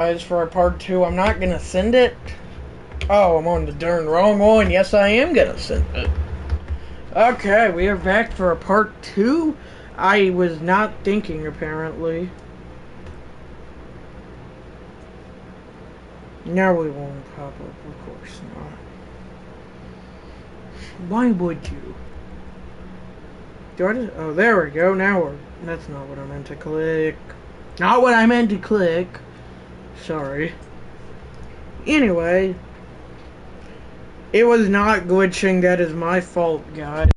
Guys, for part 2, I'm not gonna send it. Oh, I'm on the darn wrong one. Yes, I am gonna send it. Okay, we are back for a part 2. I was not thinking, apparently. Now we won't pop up, of course not. Why would you? Oh, there we go. Now we're... That's not what I meant to click. Not what I meant to click. Sorry. Anyway, it was not glitching. That is my fault, guys.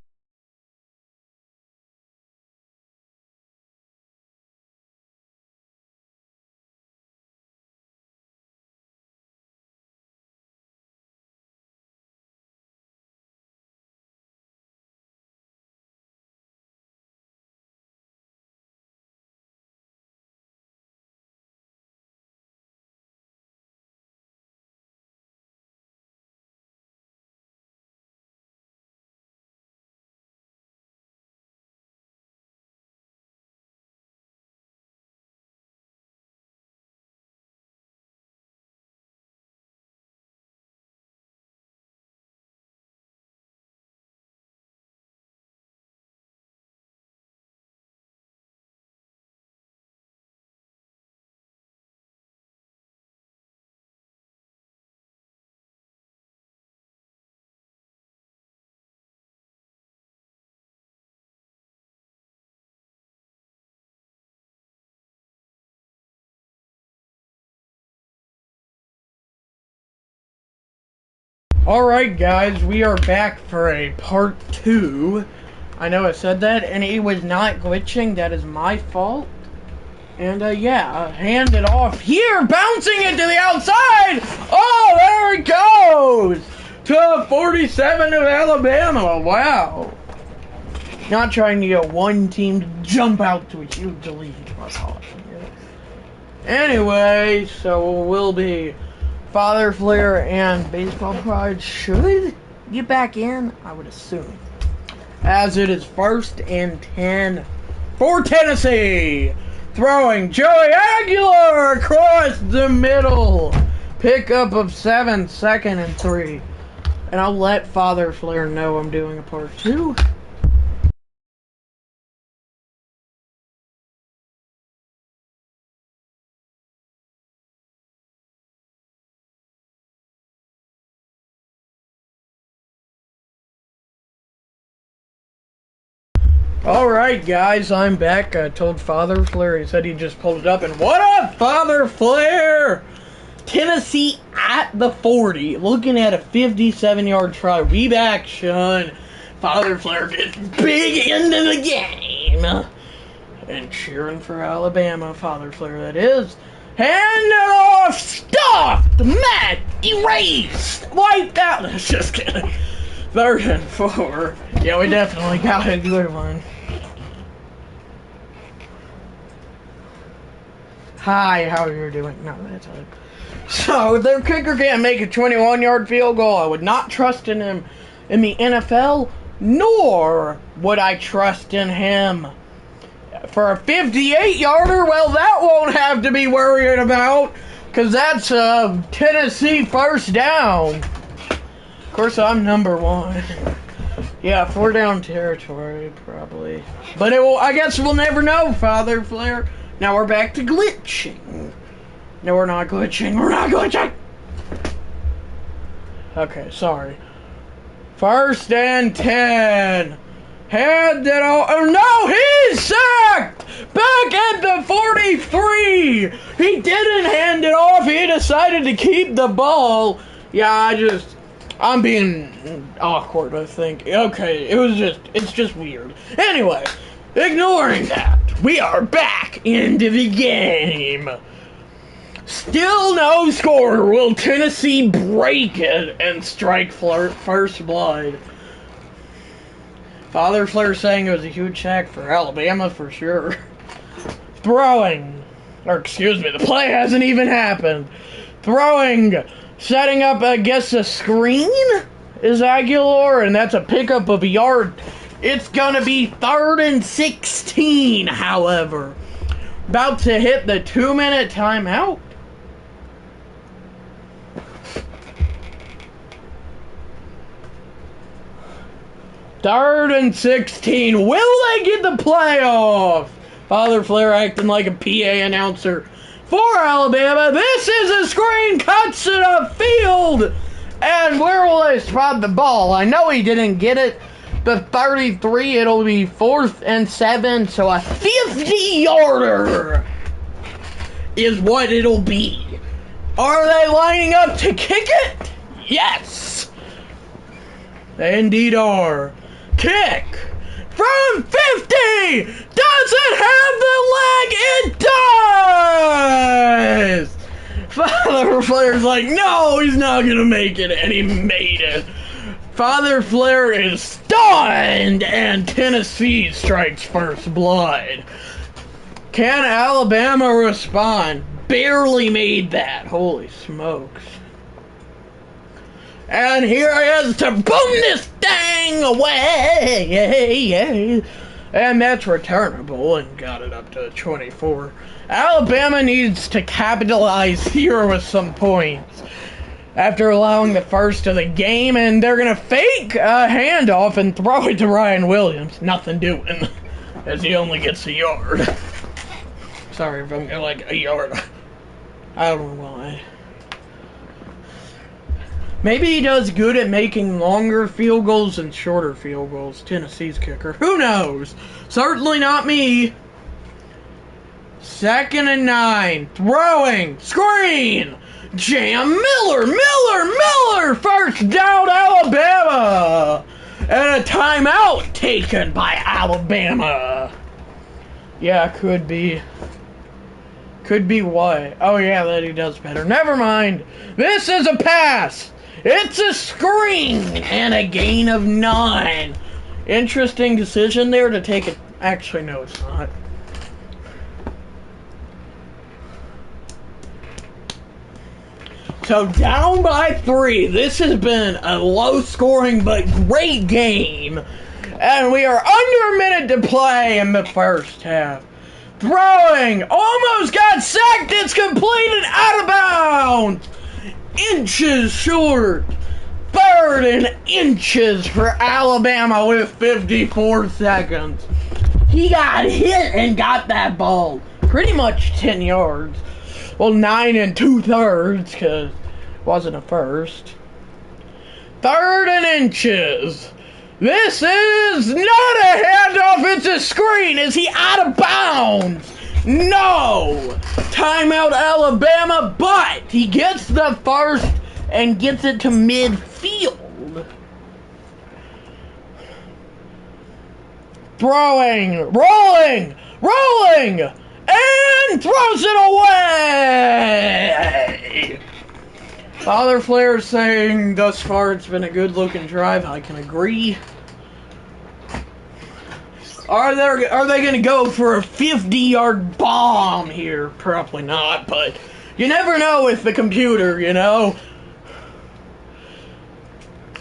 Alright guys, we are back for a part 2. I know I said that, and it was not glitching. That is my fault. And yeah, hand it off here, bouncing it to the outside! Oh, there it goes! To 47 of Alabama, wow. Not trying to get one team to jump out to a huge lead. That's awesome. Anyway, so we'll be... Father Flair and Baseball Pride should get back in, I would assume. As it is 1st and 10 for Tennessee. Throwing Joey Aguilar across the middle. Pickup of 7, 2nd and 3. And I'll let Father Flair know I'm doing a part 2. Alright guys, I'm back. I told Father Flair, he said he just pulled it up, and what up, Father Flair? Tennessee at the 40, looking at a 57-yard try. We back, Sean. Father Flair gets big into the game. And cheering for Alabama, Father Flair that is. Hand it off, stuffed, met, erased, wiped out. Just kidding. 3rd and 4. Yeah, we definitely got a good one. Hi, how are you doing? No, that's it. So, their kicker can't make a 21-yard field goal. I would not trust in him in the NFL, nor would I trust in him for a 58-yarder. Well, that won't have to be worried about, because that's a Tennessee 1st down. Of course, I'm number 1. Yeah, 4 down territory, probably. But it will, I guess we'll never know, Father Flair. Now we're back to glitching. No, we're not glitching. We're not glitching! Okay, sorry. 1st and 10. Hand it all. Oh, no, he's sacked! Back at the 43! He didn't hand it off. He decided to keep the ball. Yeah, I'm being awkward, I think. Okay, it's just weird. Anyway, ignoring that, we are back into the game. Still no score. Will Tennessee break it and strike first blood? Father Flair saying it was a huge sack for Alabama for sure. Throwing. Or excuse me, the play hasn't even happened. Throwing. Setting up, I guess, a screen is Aguilar, and that's a pickup of a yard. It's going to be 3rd and 16, however. About to hit the 2-minute timeout. 3rd and 16. Will they get the playoff? Father Flair acting like a PA announcer for Alabama. This is a screen, cuts to the field. And where will they spot the ball? I know he didn't get it. The 33, it'll be 4th and 7. So a 50-yarder is what it'll be. Are they lining up to kick it? Yes. They indeed are. Kick from 50. Does it have the leg? It does. Father Flair's like, no, he's not going to make it. And he made it. Father Flair is stunned. And Tennessee strikes first blood. Can Alabama respond? Barely made that. Holy smokes. And here he is to boom this thing away. And that's returnable and got it up to 24. Alabama needs to capitalize here with some points after allowing the first of the game, and they're going to fake a handoff and throw it to Ryan Williams. Nothing doing, as he only gets a yard. Sorry if I'm like a yard. I don't know why. Maybe he does good at making longer field goals and shorter field goals. Tennessee's kicker. Who knows? Certainly not me. 2nd and 9. Throwing. Screen. Jam Miller. Miller. First down, Alabama. And a timeout taken by Alabama. Yeah, could be. Could be what? Oh, yeah, that he does better. Never mind. This is a pass. It's a screen and a gain of 9. Interesting decision there to take it. Actually, no, it's not. So down by 3. This has been a low-scoring but great game. And we are under a minute to play in the first half. Throwing. Almost got sacked. It's completed out of bounds. Inches short. 3rd and inches for Alabama with 54 seconds. He got hit and got that ball. Pretty much 10 yards. Well, 9 2/3 because it wasn't a first. 3rd and inches. This is not a handoff. It's a screen. Is he out of bounds? No! Timeout Alabama, but he gets the first and gets it to midfield. Throwing, rolling, and throws it away! Father Flair saying thus far it's been a good looking drive. I can agree. Are they going to go for a 50-yard bomb here? Probably not, but you never know with the computer, you know.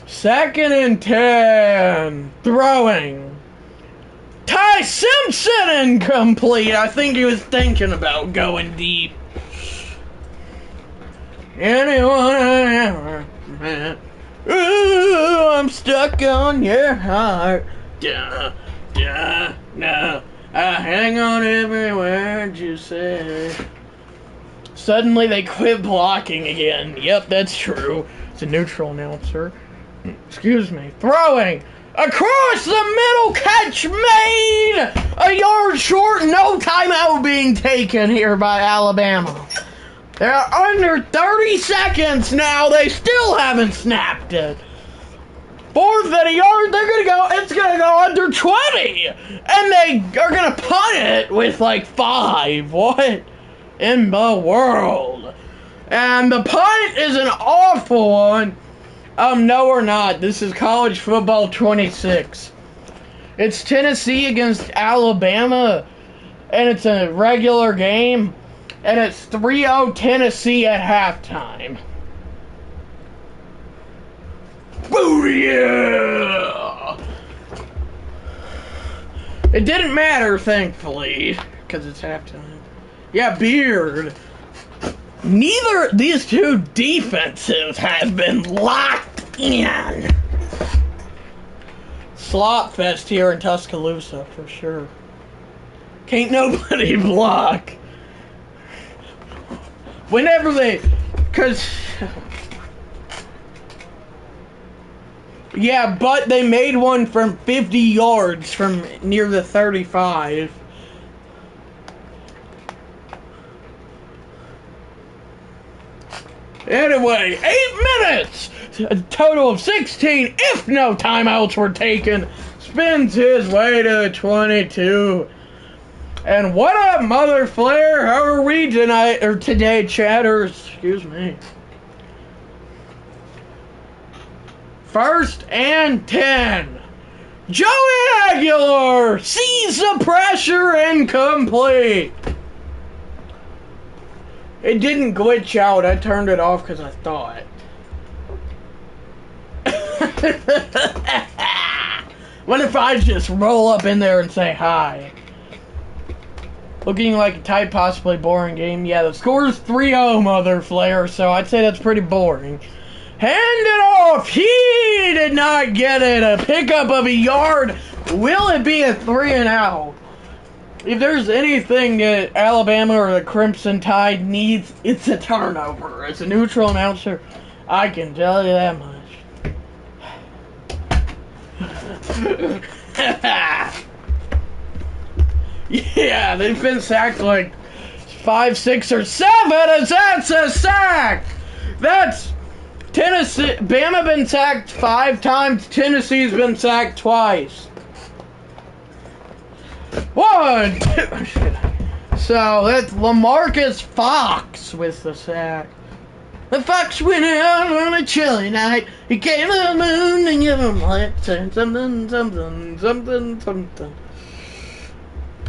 2nd and 10. Throwing. Ty Simpson incomplete. I think he was thinking about going deep. Anyone? Ooh, I'm stuck on your heart. Duh. No, I hang on every word you say. Suddenly they quit blocking again. Yep, that's true. It's a neutral announcer. Excuse me. Throwing. Across the middle, catch made! A yard short, no timeout being taken here by Alabama. They're under 30 seconds now. They still haven't snapped it. 4th and a yard, it's gonna go under 20! And they are gonna punt it with like 5. What in the world? And the punt is an awful one. No, we're not. This is college football 26. It's Tennessee against Alabama, and it's a regular game, and it's 3-0 Tennessee at halftime. Booyah! It didn't matter, thankfully, because it's halftime. Yeah, Beard. Neither these two defenses have been locked in. slop fest here in Tuscaloosa, for sure. Can't nobody block. Whenever they... Because... Yeah, but they made one from 50 yards from near the 35. Anyway, 8 minutes! A total of 16, if no timeouts were taken. Spins his way to 22. And what up, Mother Flair? How are we tonight, or today, chatters? Excuse me. 1st and 10. Joey Aguilar sees the pressure incomplete. It didn't glitch out. I turned it off because I thought. What if I just roll up in there and say hi? Looking like a tight, possibly boring game. Yeah, the score is 3-0, Mother Flair, so I'd say that's pretty boring. Hand it off. He did not get it. A pickup of a yard. Will it be a 3-and-out? If there's anything that Alabama or the Crimson Tide needs, it's a turnover. As a neutral announcer, I can tell you that much. Yeah, they've been sacked like 5, 6, or 7, as that's a sack. That's Tennessee. Bama been sacked 5 times. Tennessee's been sacked twice. 1, 2. So that's Lamarcus Fox with the sack. The fox went out on a chilly night. He came to the moon and gave him light. Something, something, something, something.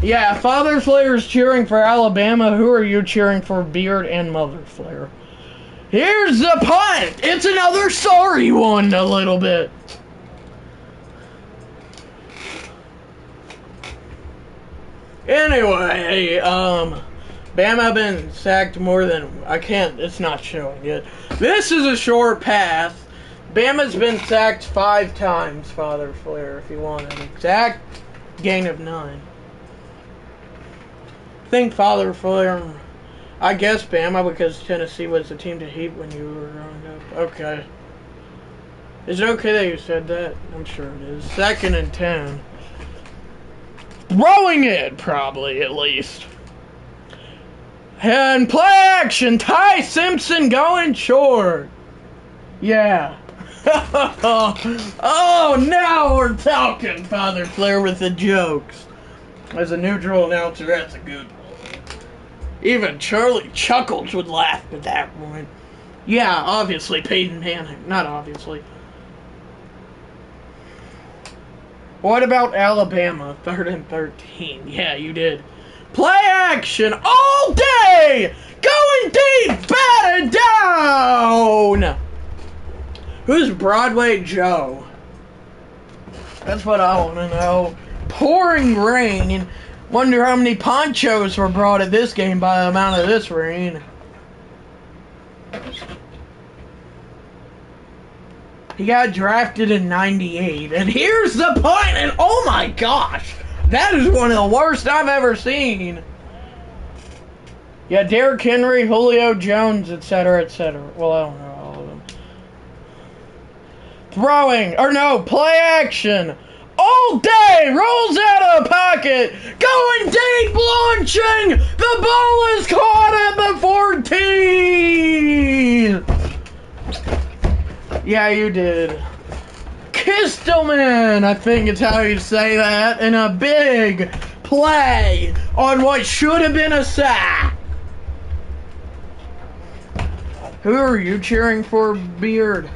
Yeah, Father Flair's cheering for Alabama. Who are you cheering for, Beard and Mother Flair? Here's the punt. It's another sorry one, a little bit. Anyway, Bama been sacked more than... it's not showing yet. This is a short pass. Bama's been sacked 5 times, Father Flair, if you want an exact gain of 9. I think Father Flair... I guess Bama, because Tennessee was the team to hate when you were growing up. Okay. Is it okay that you said that? I'm sure it is. 2nd and 10. Throwing it, probably, at least. And play action. Ty Simpson going short. Yeah. Oh, now we're talking, Father Flair, with the jokes. As a neutral announcer, that's a good one. Even Charlie Chuckles would laugh at that one. Yeah, obviously, Peyton Manning. Not obviously. What about Alabama? 3rd and 13. Yeah, you did. Play action all day! Going deep! Batted down! Who's Broadway Joe? That's what I want to know. Pouring rain. Wonder how many ponchos were brought at this game by the amount of this rain. He got drafted in 98. And here's the point. And oh my gosh. That is one of the worst I've ever seen. Yeah, Derrick Henry, Julio Jones, etc., etc. Well, I don't know all of them. Throwing. Or no, play action. All day, rolls out of the pocket, going deep, launching, the ball is caught at the 14! Yeah, you did. Kistelman, I think it's how you say that, in a big play on what should have been a sack. Who are you cheering for, Beard?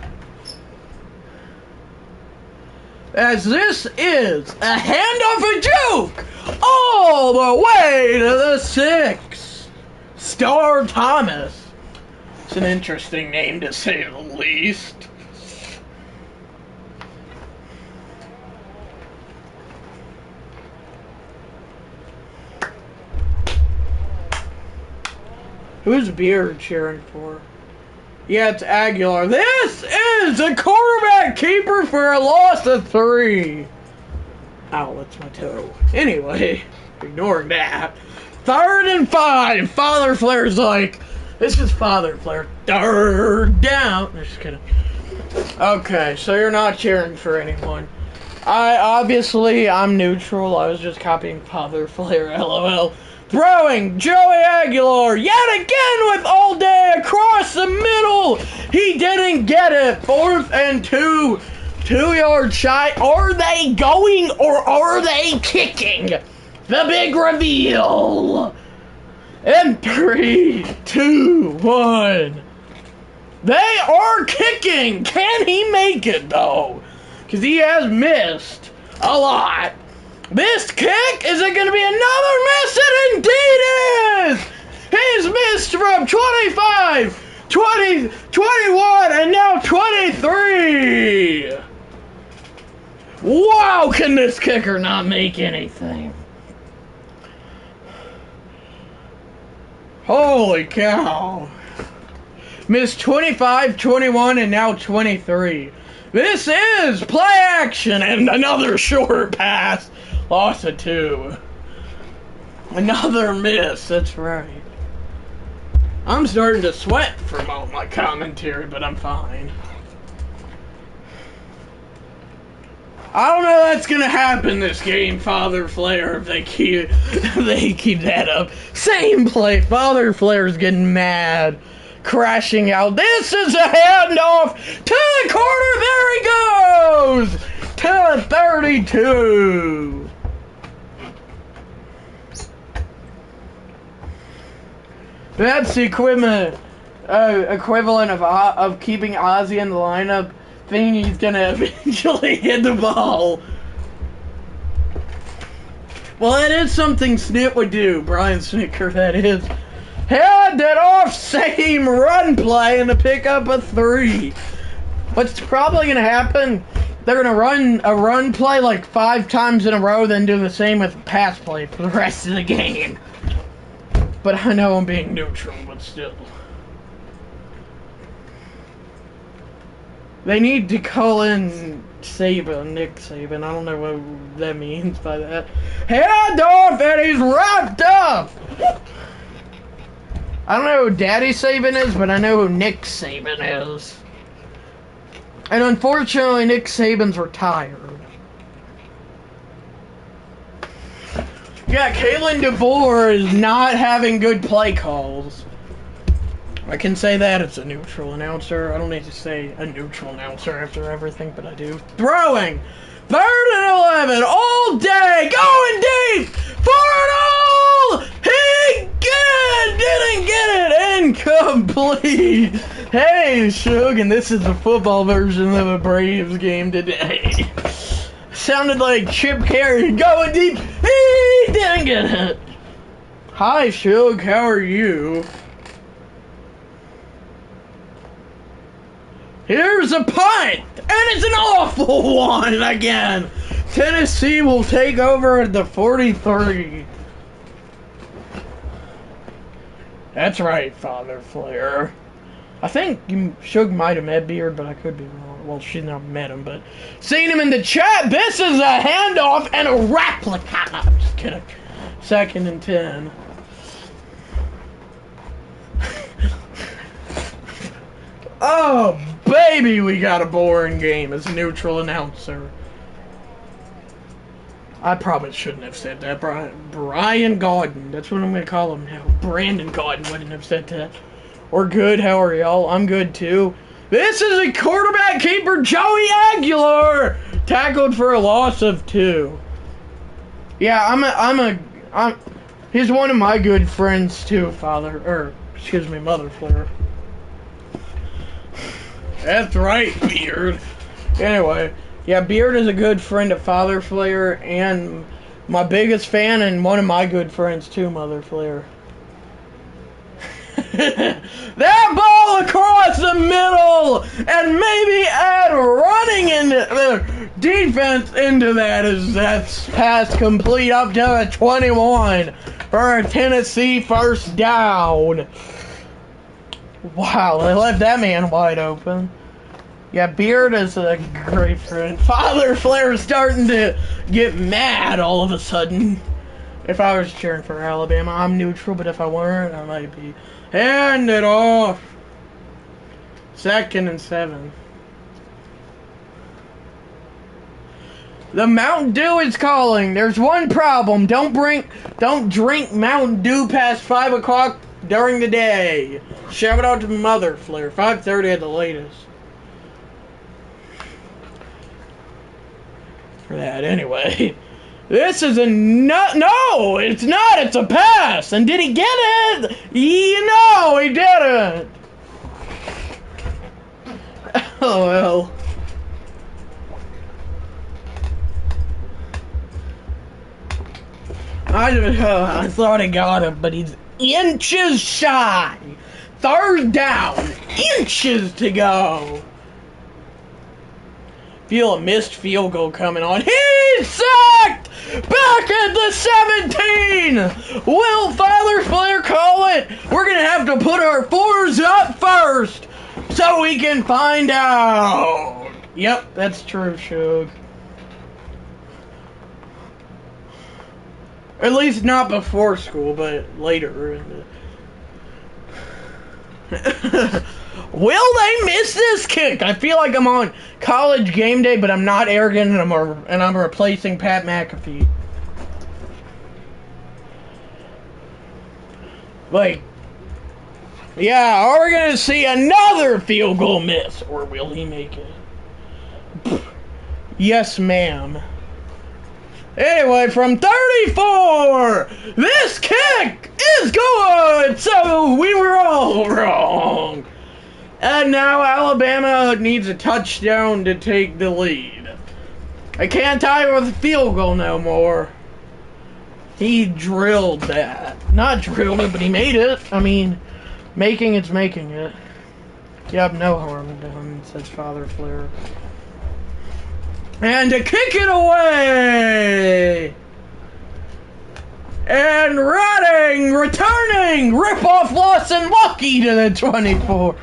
As this is a handoff a juke all the way to the 6. Star Thomas. It's an interesting name to say the least. Who's Beard cheering for? Yeah, it's Aguilar. This is a quarterback keeper for a loss of 3. Ow, that's my toe. Anyway, ignoring that. 3rd and 5. Father Flair's like, this is Father Flair. 3rd down. Just kidding. Okay, so you're not cheering for anyone. I'm neutral. I was just copying Father Flair, lol. Throwing Joey Aguilar yet again with all day across the middle. He didn't get it. 4th and 2. 2 yards shy. Are they going or are they kicking? The big reveal. And 3, 2, 1. They are kicking. Can he make it though? Because he has missed a lot. This kick, is it going to be another miss? It indeed is! He's missed from 25, 20, 21, and now 23. Wow, can this kicker not make anything? Holy cow. Missed 25, 21, and now 23. This is play action and another short pass. Loss of 2. Another miss, that's right. I'm starting to sweat from all my commentary, but I'm fine. I don't know that's gonna happen this game, Father Flair, if they keep that up. Same play, Father Flair's getting mad. Crashing out. This is a handoff to the corner. There he goes to 32. That's the equivalent of keeping Ozzy in the lineup, thinking he's gonna eventually hit the ball. Well, that is something Snit would do. Brian Snicker, that is. Had that off same run play and to pick up a 3. What's probably going to happen, they're going to run a run play like 5 times in a row, then do the same with pass play for the rest of the game. But I know I'm being neutral, but still. They need to call in Saban, Nick Saban. I don't know what that means by that. Hand off and he's wrapped up! I don't know who Daddy Saban is, but I know who Nick Saban is. And unfortunately, Nick Saban's retired. Yeah, Kalen DeBoer is not having good play calls. I can say that it's a neutral announcer. I don't need to say a neutral announcer after everything, but I do. Throwing! 3rd and 11, all day, going deep, for it all! He didn't get it, incomplete! Hey, Shug, and this is the football version of a Braves game today. Sounded like Chip Carey going deep, he didn't get it. Hi, Shug, how are you? Here's a punt, and it's an awful one again. Tennessee will take over at the 43. That's right, Father Flair. I think Shug might have met Beard, but I could be wrong. Well, she's not met him, but seen him in the chat. This is a handoff and a replica. I'm just kidding. 2nd and 10. Oh, baby, we got a boring game as a neutral announcer. I probably shouldn't have said that. Brian Gauden. That's what I'm going to call him now. Brandon Gauden wouldn't have said that. We're good. How are y'all? I'm good, too. This is a quarterback keeper, Joey Aguilar. Tackled for a loss of 2. Yeah, he's one of my good friends, too, Mother Flair. That's right, Beard. Anyway, yeah, Beard is a good friend of Father Flair and my biggest fan and one of my good friends too, Mother Flair. That ball across the middle and maybe add running in the defense into that's pass complete up to a 21 for a Tennessee 1st down. Wow, they left that man wide open. Yeah, Beard is a great friend. Father Flair is starting to get mad all of a sudden. If I was cheering for Alabama, I'm neutral, but if I weren't, I might be. Hand it off. 2nd and 7. The Mountain Dew is calling. There's one problem. Don't drink Mountain Dew past 5 o'clock during the day. Shout out to Mother Flair. 5:30 at the latest. For that, anyway. This is a no, it's not. It's a pass. And did he get it? No, he didn't. Oh well. I thought he got it, but he's inches shy. 3rd down. Inches to go. Feel a missed field goal coming on. He's sacked! Back at the 17! Will Father Flair call it? We're going to have to put our 4s up first so we can find out. Yep, that's true, Shug. At least not before school, but later in the... Will they miss this kick? I feel like I'm on College Game Day, but I'm not arrogant, and I'm replacing Pat McAfee. Like, yeah, are we gonna see another field goal miss, or will he make it? Yes, ma'am. Anyway, from 34, this kick is good, so we were all wrong. And now Alabama needs a touchdown to take the lead. I can't tie it with a field goal no more. He drilled that. Not drilled it, but he made it. I mean, making it's making it. Yep, no harm done, says Father Flair. And to kick it away! And returning, rip-off Lawson Lucky to the 24.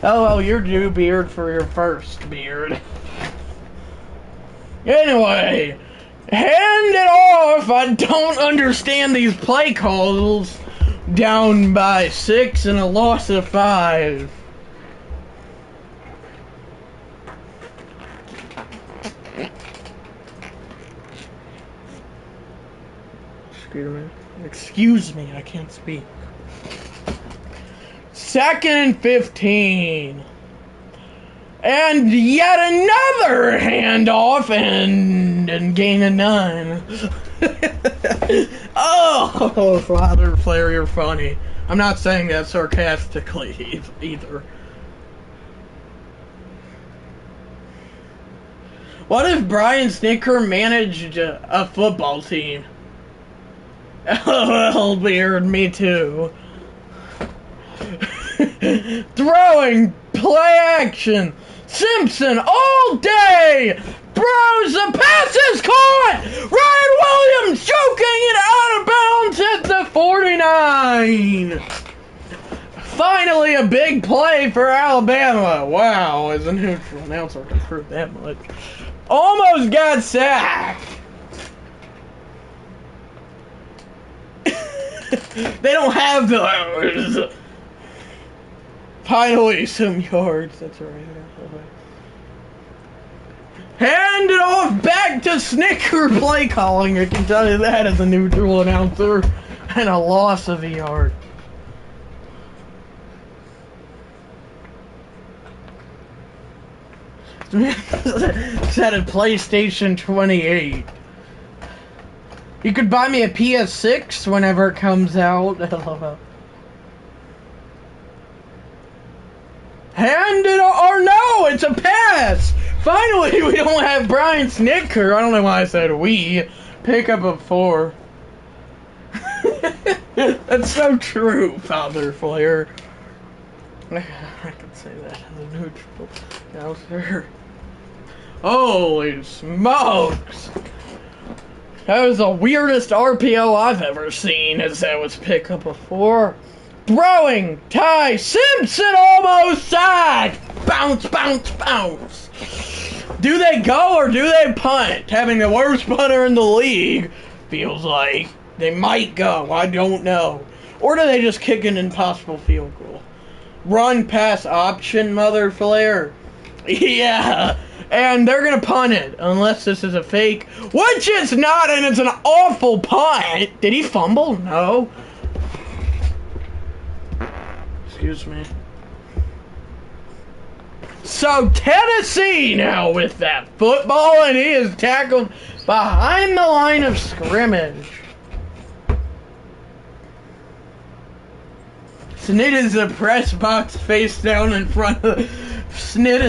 Oh, well, you're due, Beard, for your first, Beard. Anyway, hand it off. I don't understand these play calls. Down by 6 and a loss of 5. Excuse me, I can't speak. 2nd and 15. And yet another handoff and gain of none. Oh, Father Flair, you're funny. I'm not saying that sarcastically either. What if Brian Snicker managed a football team? LOL, Beard, me too. Throwing, play action. Simpson all day. Throws, the pass is caught. Ryan Williams choking it out of bounds at the 49. Finally, a big play for Alabama. Wow, as a neutral announcer, I can prove that much. Almost got sacked. They don't have those. Finally, some yards. That's right. Hand it off back to Snicker play calling. I can tell you that as a neutral announcer. And a loss of a yard. Set at PlayStation 28. You could buy me a PS6 whenever it comes out. Hand it or no, it's a pass. Finally, we don't have Brian Snicker. I don't know why I said we. Pick up a 4. That's so true, Father Flair. I can say that as a neutral. No, sir. Holy smokes! That was the weirdest RPO I've ever seen, as that was pick up a 4. Throwing, Ty Simpson almost sacked! Bounce! bounce, bounce, bounce. Do they go or do they punt? Having the worst punter in the league feels like they might go. I don't know. Or do they just kick an impossible field goal? Run pass option, mother flare. Yeah. And they're going to punt it unless this is a fake. Which it's not, and it's an awful punt. Did he fumble? No. Excuse me. So Tennessee now with that football, and he is tackled behind the line of scrimmage. Snit is the press box face down in front of Snit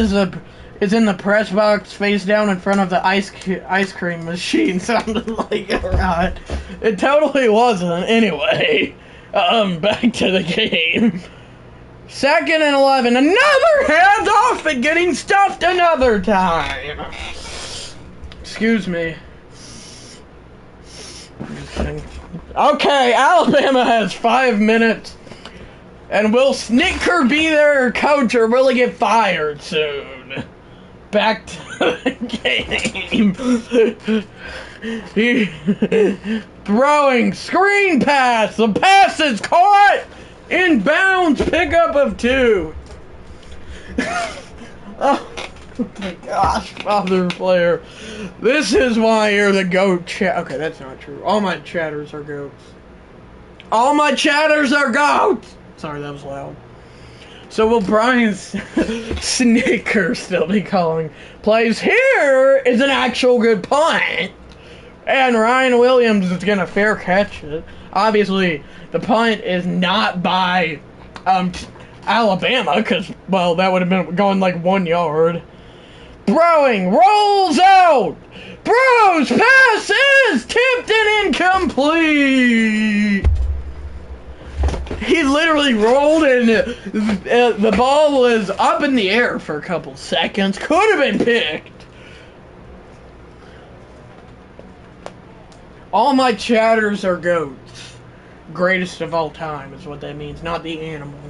is in the press box face down in front of the ice cream machine. Sounded like it, right? It totally wasn't. Anyway, back to the game. 2nd and 11. Another hands off and getting stuffed another time. Excuse me. Okay, Alabama has 5 minutes. And will Snitker be their coach or will he get fired soon? Back to the game. Throwing screen pass. The pass is caught. Inbounds, pickup of 2. Oh my gosh, father player. This is why you're the GOAT chat. Okay, that's not true. All my chatters are goats. All my chatters are goats! Sorry, that was loud. So will Brian Snicker still be calling plays? Here is an actual good punt. And Ryan Williams is going to fair catch it. Obviously, the punt is not by Alabama, because, well, that would have been going like 1 yard. Throwing, rolls out, throws, passes, tipped and incomplete. He literally rolled and the ball was up in the air for a couple seconds. Could have been picked. All my chatters are goats. Greatest of all time is what that means, not the animal.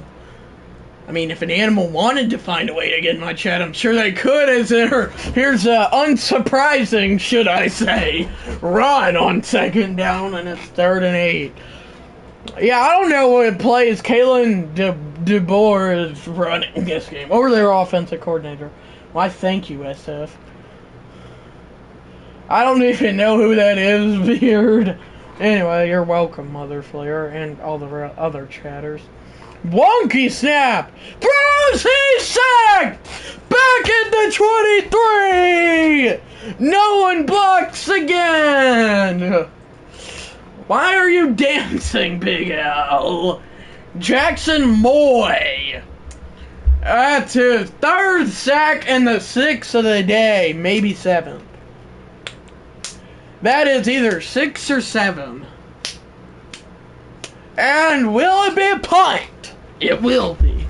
I mean, if an animal wanted to find a way to get in my chat, I'm sure they could. Here's a unsurprising, should I say, run on 2nd down, and it's 3rd and 8. Yeah, I don't know what plays Kalen DeBoer is running this game, or their offensive coordinator. Why, thank you, SF. I don't even know who that is, Beard. Anyway, you're welcome, Mother Flare, and all the other chatters. Wonky snap! Throws! He's sacked! Back at the 23! No one blocks again! Why are you dancing, Big Al? Jackson Moy. That's his 3rd sack and the 6th of the day. Maybe 7th. That is either 6 or 7. And will it be a punt? It will be.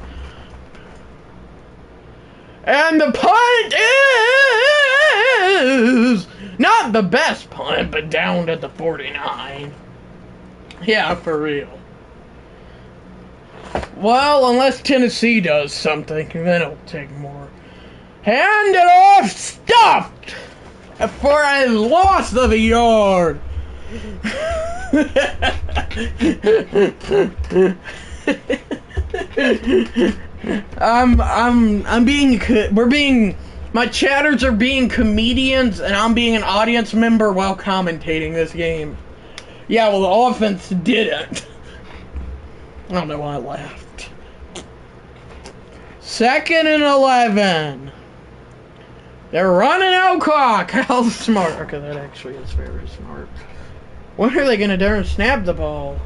And the punt is not the best punt, but down at the 49. Yeah, for real. Well, unless Tennessee does something, then it'll take more. Hand it off, stuffed for a loss of a yard. My chatters are being comedians, and I'm being an audience member while commentating this game. Yeah, well, the offense didn't. I don't know why I laughed. 2nd and 11. They're running out clock. How smart. Okay, that actually is very smart. What are they going to do? Snap the ball.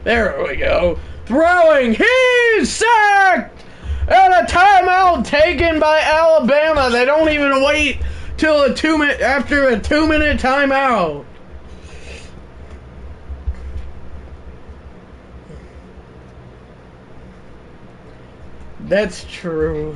There we go. Throwing. He's sacked. And a timeout taken by Alabama. They don't even wait till after a 2-minute timeout. That's true.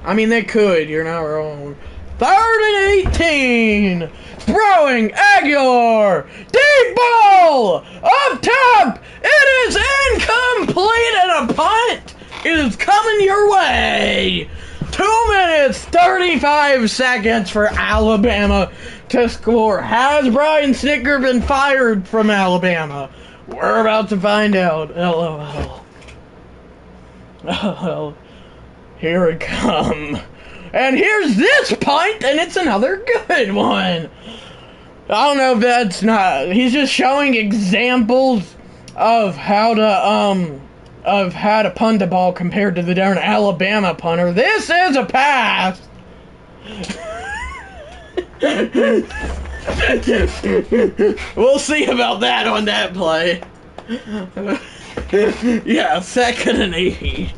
I mean, they could. You're not wrong. 3rd and 18. Throwing Aguilar. Deep ball. Up top. It is incomplete and a punt is coming your way. 35 seconds for Alabama to score. Has Brian Snicker been fired from Alabama? We're about to find out. LOL. Oh, here it comes. And here's this punt, and it's another good one. I don't know if that's not... He's just showing examples of how to punt the ball compared to the darn Alabama punter. This is a pass. We'll see about that on that play. Yeah, 2nd and 8.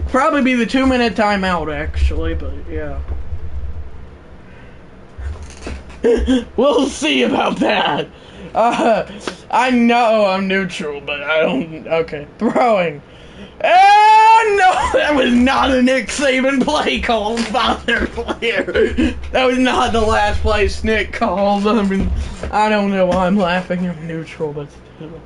Probably be the 2-minute timeout, actually, but yeah. We'll see about that. I know I'm neutral, but I don't... Okay, throwing. And no, that was not a Nick Saban play called by their player. That was not the last play Snick called. I mean, I don't know why I'm laughing. I'm neutral, but still.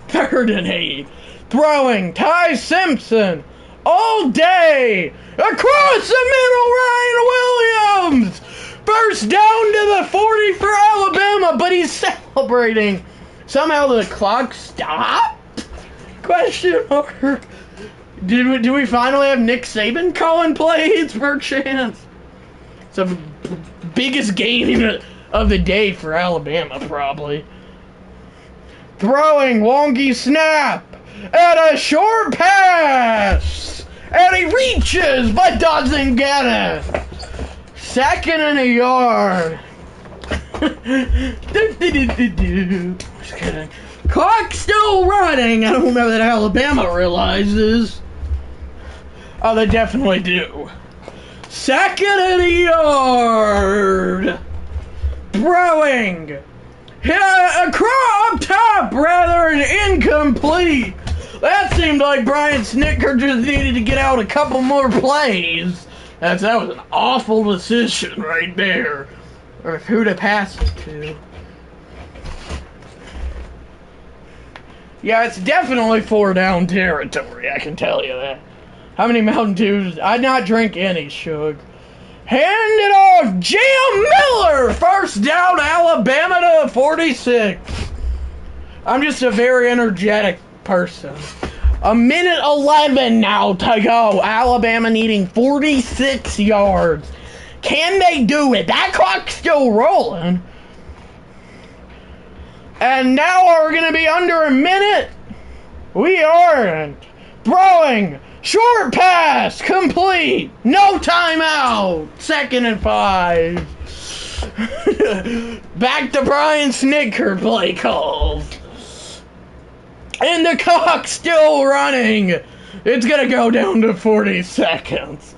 Third and 8. Throwing. Ty Simpson. All day. Across the middle, Ryan Williams. First down to the 40 for Alabama, but he's celebrating. Somehow the clock stopped? Question mark. Do we finally have Nick Saban calling plays per chance? It's the biggest game of the day for Alabama, probably. Throwing, wonky snap, and a short pass, and he reaches but doesn't get it. 2nd and a yard. Just kidding. Clock still running. I don't know that Alabama realizes. Oh, they definitely do. 2nd and a yard. Throwing. Across up top, rather, and incomplete. That seemed like Brian Snicker just needed to get out a couple more plays. That was an awful decision right there. Or who to pass it to. Yeah, it's definitely 4-down territory, I can tell you that. How many Mountain Dews? I'd not drink any, Suge. Hand it off, Jam Miller! First down, Alabama to 46. I'm just a very energetic person. 1:11 now to go. Alabama needing 46 yards. Can they do it? That clock's still rolling. And now we're going to be under a minute. We aren't. Throwing. Short pass. Complete. No timeout. 2nd and 5. Back to Brian Snicker play calls. And the clock's still running. It's going to go down to 40 seconds.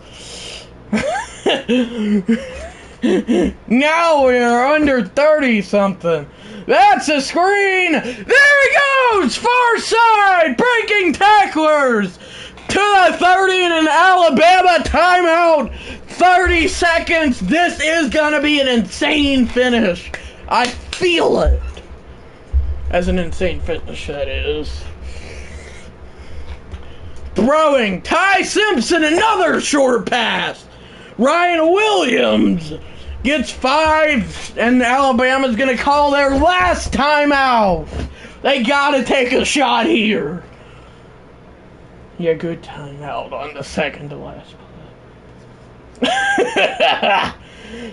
Now we are under 30-something. That's a screen. There he goes. Far side. Breaking tacklers. To the 30 and an Alabama timeout. 30 seconds. This is going to be an insane finish. I feel it. As an insane finish, that is. Throwing. Ty Simpson, another short pass. Ryan Williams gets 5, and Alabama's going to call their last timeout. They got to take a shot here. Yeah, good timeout on the second to last play.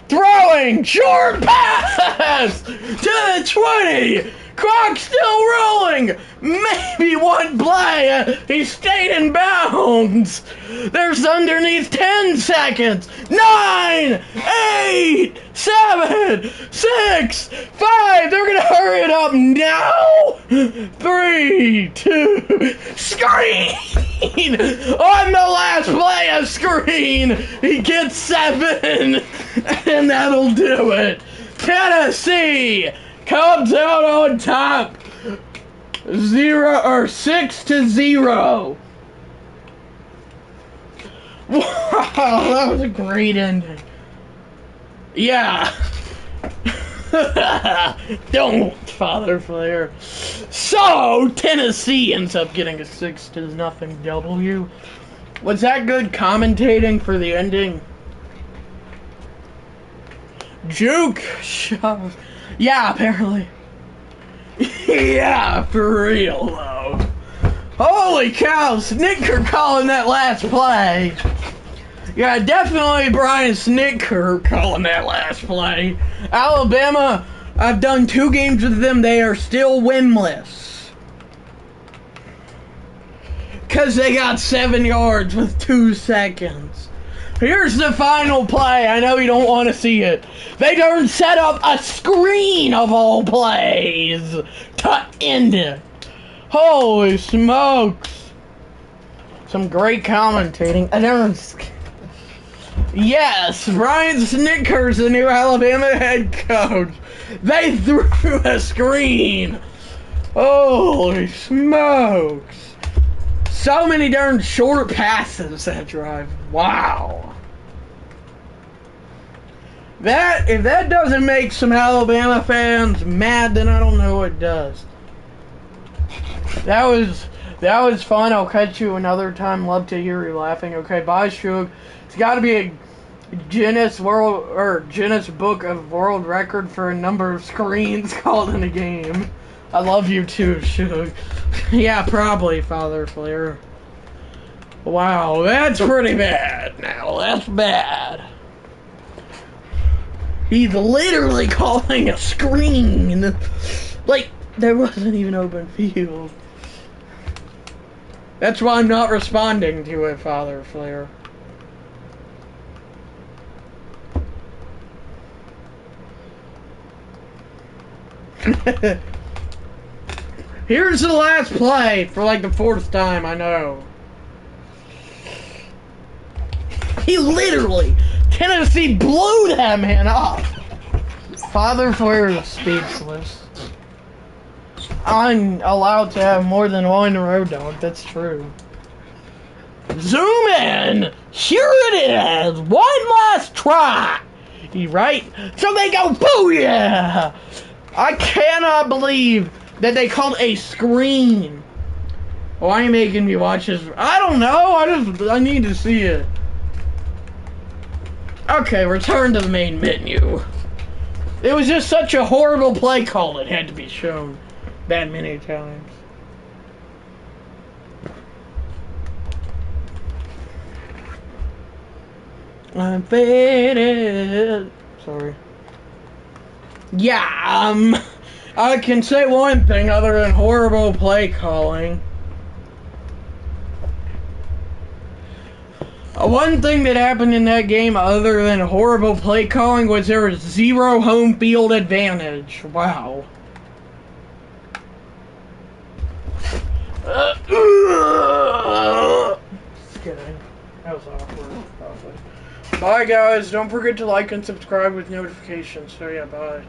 Throwing. Short pass to the 20. Clock still rolling. Maybe one play. He stayed in bounds. There's underneath 10 seconds. 9, 8, 7, 6, 5. They're going to hurry it up now. 3, 2. Screen. On the last play, a screen. He gets 7. And that'll do it. Tennessee comes out on top, 6-0. Wow, that was a great ending. Yeah. Don't, Father Flair. So, Tennessee ends up getting a 6-0 W. Was that good commentating for the ending? Juke shove. Yeah, apparently. Yeah, for real, though. Holy cow, Snitker calling that last play. Yeah, definitely Brian Snitker calling that last play. Alabama, I've done 2 games with them. They are still winless. Because they got 7 yards with 2 seconds. Here's the final play. I know you don't want to see it. They don't set up a screen of all plays to end it. Holy smokes. Some great commentating. I don't... Yes, Brian Snitker's the new Alabama head coach. They threw a screen. Holy smokes. So many darn short passes that drive. Wow. If that doesn't make some Alabama fans mad, then I don't know what does. That was fun. I'll catch you another time. Love to hear you laughing. Okay, bye, Shug. It's got to be a Guinness Book of World Record for a number of screens called in a game. I love you too, Shug. Yeah, probably, Father Flair. Wow, that's pretty bad. Now that's bad. He's literally calling a screen. Like, there wasn't even open field. That's why I'm not responding to it, Father Flair. Here's the last play for like the 4th time, I know. He literally, Tennessee blew that man up. Father Flair is speechless. I'm allowed to have more than one road dog, that's true. Zoom in! Here it is! One last try! You right? So they go, booyah! I cannot believe that they called a screen. Why are you making me watch this? I don't know, I need to see it. Okay, return to the main menu. It was just such a horrible play call, it had to be shown that many times. I'm faded. Sorry. Yeah, I can say one thing other than horrible play calling. One thing that happened in that game other than horrible play calling was there was 0 home field advantage. Wow. Just kidding. That was awkward, probably. Bye, guys. Don't forget to like and subscribe with notifications. So, yeah, bye.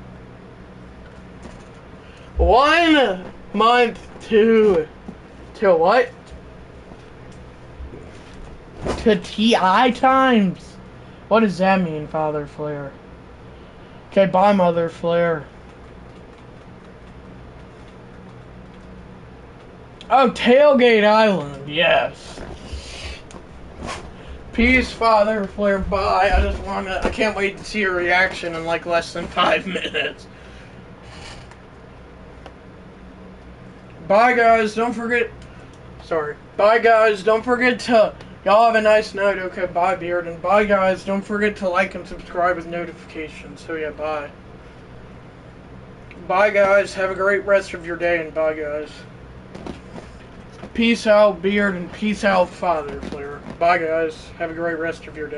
1 month to what? To TI times? What does that mean, Father Flair? Okay, bye, Mother Flair. Oh, Tailgate Island, yes. Peace, Father Flair, bye. I can't wait to see your reaction in like less than 5 minutes. Bye, guys, don't forget, bye, guys, don't forget to, y'all have a nice night, okay, bye, Beard, and bye, guys, don't forget to like and subscribe with notifications, so yeah, bye. Bye, guys, have a great rest of your day, and bye, guys. Peace out, Beard, and peace out, Father Flair. Bye, guys. Have a great rest of your day.